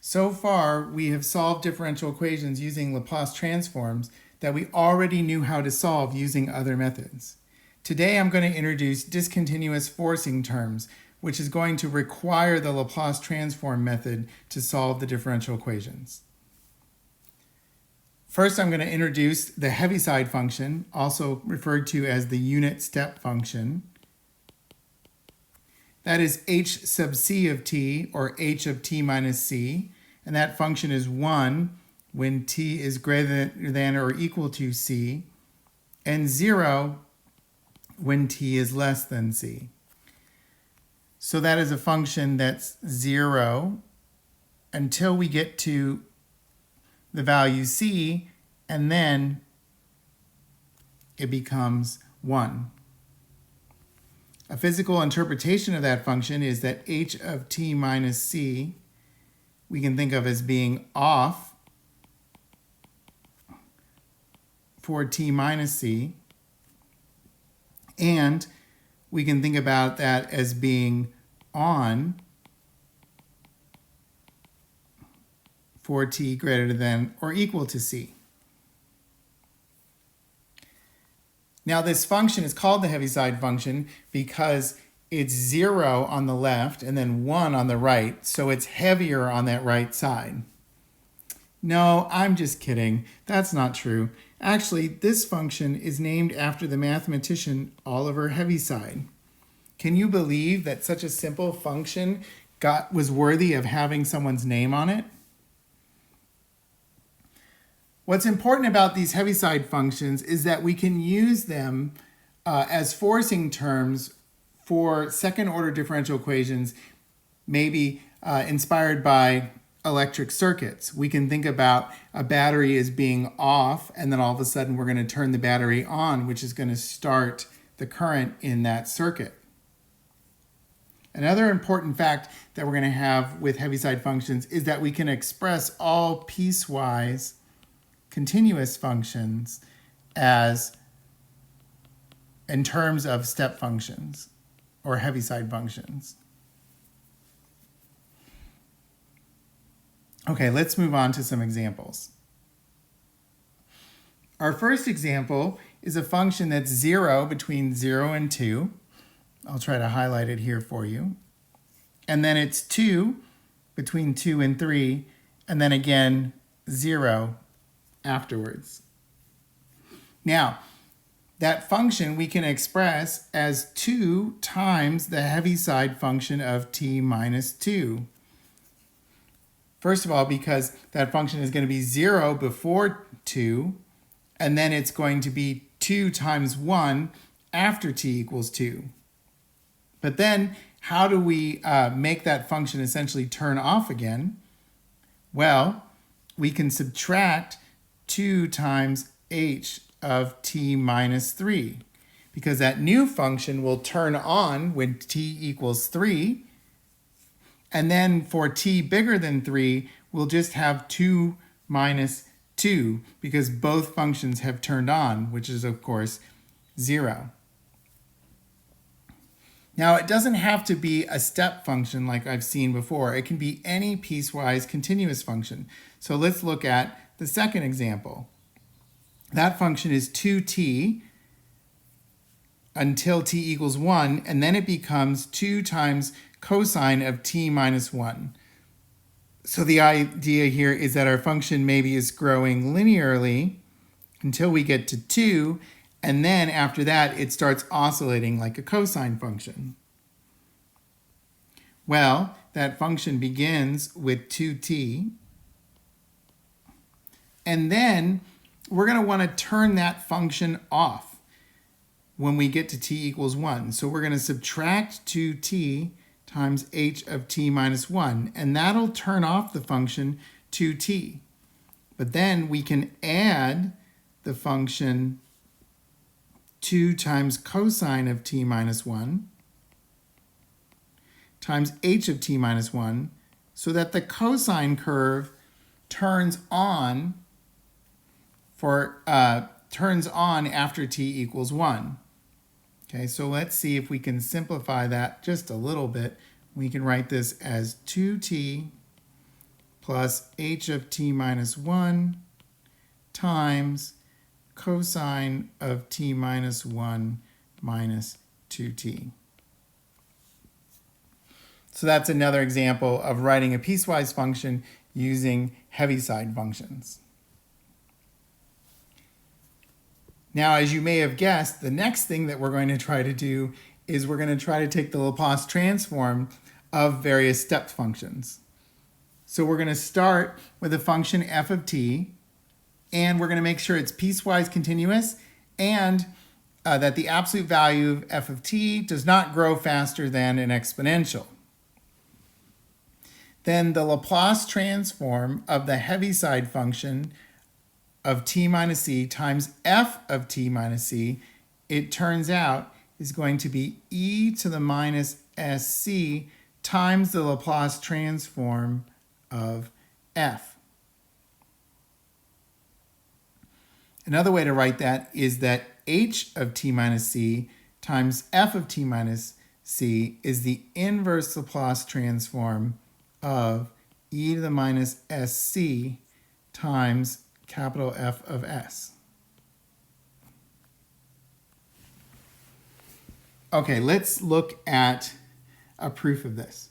So far, we have solved differential equations using Laplace transforms that we already knew how to solve using other methods. Today, I'm going to introduce discontinuous forcing terms, which is going to require the Laplace transform method to solve the differential equations. First, I'm going to introduce the Heaviside function, also referred to as the unit step function. That is h sub c of t, or h of t minus c, and that function is 1 when t is greater than or equal to c, and 0 when t is less than c. So that is a function that's 0 until we get to the value c, and then it becomes 1. A physical interpretation of that function is that h of t minus c we can think of as being off for t minus c, and we can think about that as being on for t greater than or equal to c. Now this function is called the Heaviside function because it's 0 on the left and then 1 on the right, so it's heavier on that right side. No, I'm just kidding. That's not true. Actually, this function is named after the mathematician Oliver Heaviside. Can you believe that such a simple function was worthy of having someone's name on it? What's important about these Heaviside functions is that we can use them as forcing terms for second-order differential equations, maybe inspired by electric circuits. We can think about a battery as being off, and then all of a sudden we're going to turn the battery on, which is going to start the current in that circuit. Another important fact that we're going to have with Heaviside functions is that we can express all piecewise continuous functions as in terms of step functions or Heaviside functions. Okay, let's move on to some examples. Our first example is a function that's 0 between 0 and 2. I'll try to highlight it here for you. And then it's 2 between 2 and 3, and then again 0 afterwards. Now, that function we can express as 2 times the Heaviside function of t minus 2. First of all, because that function is going to be 0 before 2, and then it's going to be 2 times 1 after t equals 2. But then, how do we make that function essentially turn off again? Well, we can subtract 2 times h of t minus 3, because that new function will turn on when t equals 3, and then for t bigger than 3, we'll just have 2 minus 2, because both functions have turned on, which is, of course, 0. Now, it doesn't have to be a step function like I've seen before. It can be any piecewise continuous function. So let's look at the second example. That function is 2t until t equals 1, and then it becomes 2 times cosine of t minus 1. So the idea here is that our function maybe is growing linearly until we get to 2, and then after that it starts oscillating like a cosine function. Well, that function begins with 2t, and then we're going to want to turn that function off when we get to t equals 1. So we're going to subtract 2t times h of t minus 1, and that'll turn off the function 2t. But then we can add the function 2 times cosine of t minus 1 times h of t minus 1, so that the cosine curve turns on after t equals 1. Okay, so let's see if we can simplify that just a little bit. We can write this as 2t plus h of t minus 1 times cosine of t minus 1 minus 2t. So that's another example of writing a piecewise function using Heaviside functions. Now, as you may have guessed, the next thing that we're going to try to do is we're going to try to take the Laplace transform of various step functions. So we're going to start with a function f of t, and we're going to make sure it's piecewise continuous and that the absolute value of f of t does not grow faster than an exponential. Then the Laplace transform of the Heaviside function of t minus c times f of t minus c, it turns out, is going to be e to the minus sc times the Laplace transform of f. Another way to write that is that h of t minus c times f of t minus c is the inverse Laplace transform of e to the minus sc times capital F of s. Okay, let's look at a proof of this.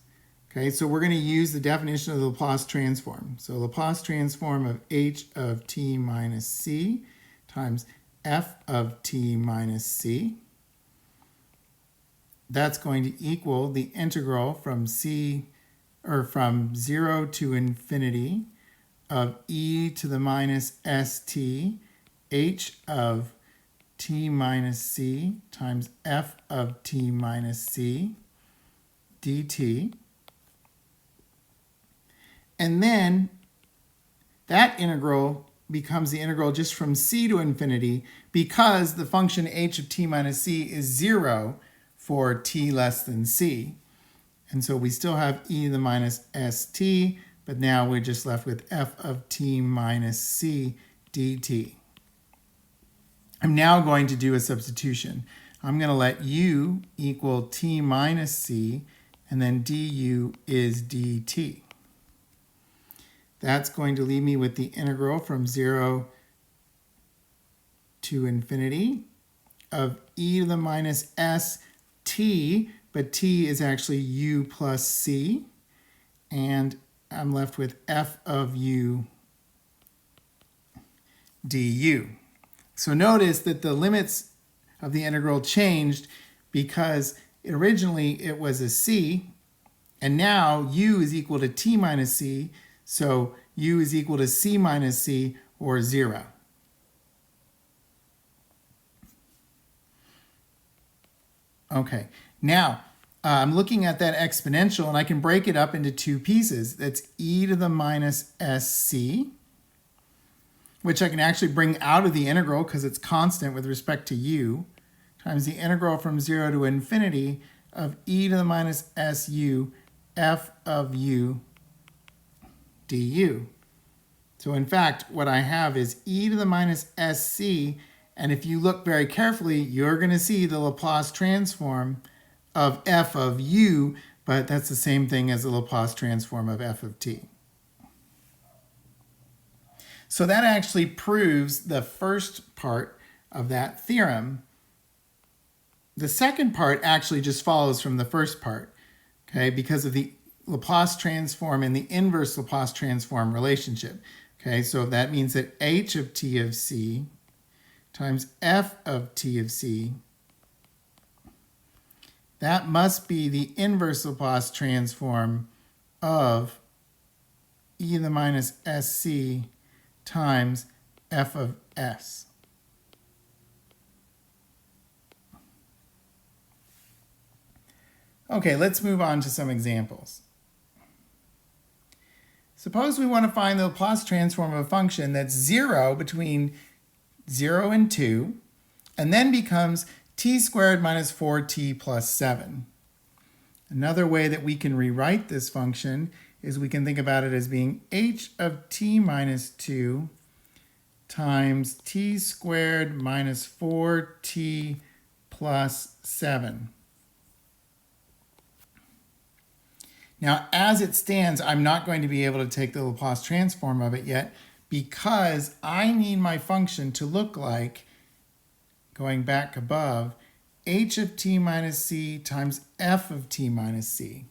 Okay, so we're going to use the definition of the Laplace transform. So Laplace transform of h of t minus c times f of t minus c. That's going to equal the integral from from 0 to infinity of e to the minus st h of t minus c times f of t minus c dt. And then that integral becomes the integral just from c to infinity because the function h of t minus c is 0 for t less than c. And so we still have e to the minus st, but now we're just left with f of t minus c dt. I'm now going to do a substitution. I'm going to let u equal t minus c, and then du is dt. That's going to leave me with the integral from 0 to infinity of e to the minus st, but t is actually u plus c, and I'm left with f of u du. So notice that the limits of the integral changed because originally it was a c, and now u is equal to t minus c, so u is equal to c minus c, or 0. Okay, now I'm looking at that exponential, and I can break it up into two pieces. That's e to the minus sc, which I can actually bring out of the integral because it's constant with respect to u, times the integral from 0 to infinity of e to the minus su f of u du. So in fact, what I have is e to the minus sc, and if you look very carefully, you're going to see the Laplace transform of f of u, but that's the same thing as the Laplace transform of f of t. So that actually proves the first part of that theorem. The second part actually just follows from the first part, okay, because of the Laplace transform and the inverse Laplace transform relationship. Okay, so that means that h of t of c times f of t of c, that must be the inverse Laplace transform of e to the minus sc times f of s. Okay, let's move on to some examples. Suppose we want to find the Laplace transform of a function that's 0 between 0 and 2, and then becomes t squared minus 4t plus 7. Another way that we can rewrite this function is we can think about it as being h of t minus 2 times t squared minus 4t plus 7. Now, as it stands, I'm not going to be able to take the Laplace transform of it yet because I need my function to look like, going back above, h of t minus c times f of t minus c.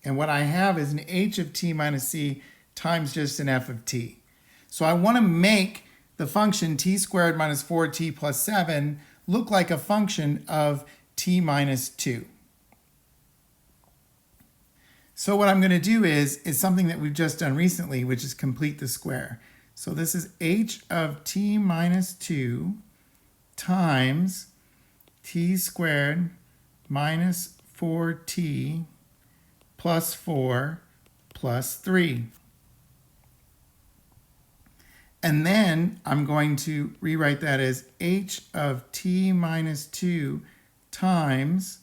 And what I have is an h of t minus c times just an f of t. So I want to make the function t squared minus 4t plus 7 look like a function of t minus 2. So what I'm going to do is something that we've just done recently, which is complete the square. So this is h of t minus 2 times t squared minus 4t plus 4 plus 3. And then I'm going to rewrite that as h of t minus 2 times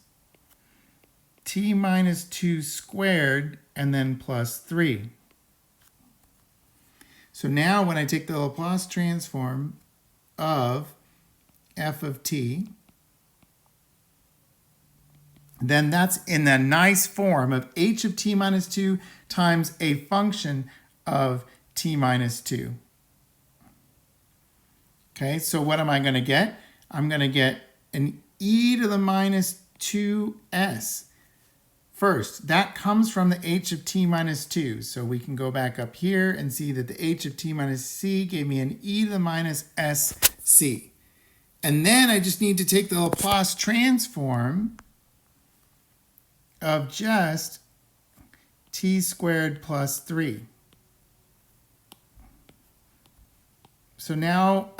t minus 2 squared and then plus 3. So now when I take the Laplace transform of f of t, then that's in the nice form of h of t minus 2 times a function of t minus 2. Okay, so what am I going to get? I'm going to get an e to the minus 2s. First, that comes from the h of t minus 2. So we can go back up here and see that the h of t minus c gave me an e to the minus sc. And then I just need to take the Laplace transform of just t squared plus 3. So now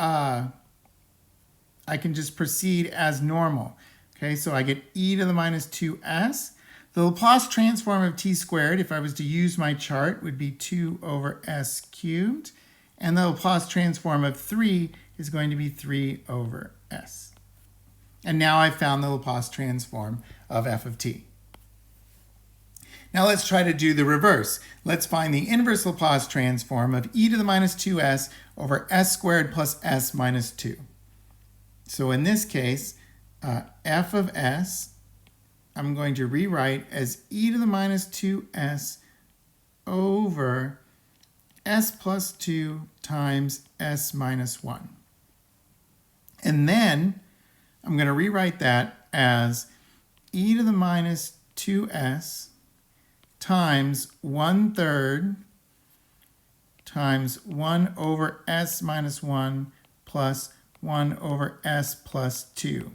I can just proceed as normal. Okay, so I get e to the minus 2s. The Laplace transform of t squared, if I was to use my chart, would be 2 over s cubed. And the Laplace transform of 3 is going to be 3 over s. And now I've found the Laplace transform of f of t. Now let's try to do the reverse. Let's find the inverse Laplace transform of e to the minus 2s over s squared plus s minus 2. So in this case, f of s, I'm going to rewrite as e to the minus 2s over s plus 2 times s minus 1. And then I'm going to rewrite that as e to the minus 2s times 1/3 times 1 over s minus 1 plus 1 over s plus 2.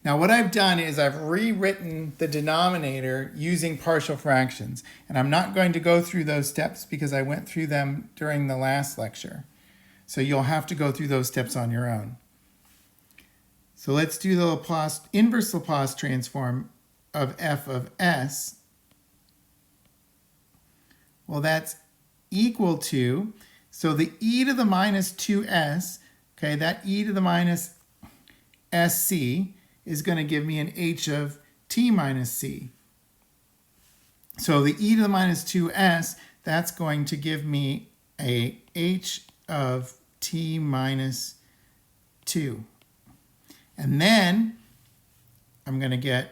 Now what I've done is I've rewritten the denominator using partial fractions. And I'm not going to go through those steps because I went through them during the last lecture. So you'll have to go through those steps on your own. So let's do the inverse Laplace transform of f of s. Well, that's equal to, so the e to the minus 2s, okay, that e to the minus sc is going to give me an h of t minus c. So the e to the minus 2s, that's going to give me a h of t minus 2. And then I'm going to get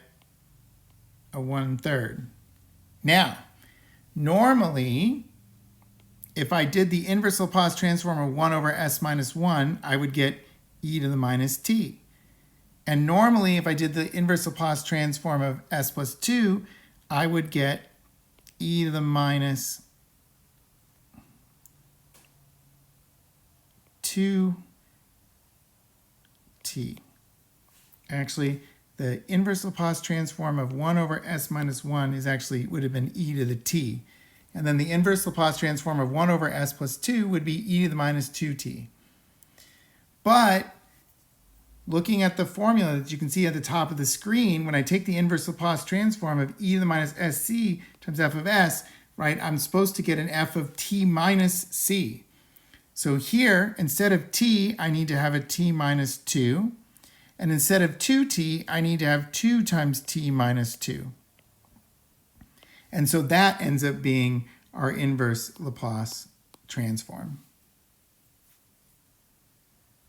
a 1/3. Now, normally, if I did the inverse Laplace transform of 1 over s minus 1, I would get e to the minus t. And normally, if I did the inverse Laplace transform of s plus 2, I would get e to the minus 2t. Actually, the inverse Laplace transform of 1 over s minus 1 would have been e to the t. And then the inverse Laplace transform of 1 over s plus 2 would be e to the minus 2t. But looking at the formula that you can see at the top of the screen, when I take the inverse Laplace transform of e to the minus sc times f of s, right, I'm supposed to get an f of t minus c. So here, instead of t, I need to have a t minus 2. And instead of 2t, I need to have 2 times t minus 2. And so that ends up being our inverse Laplace transform.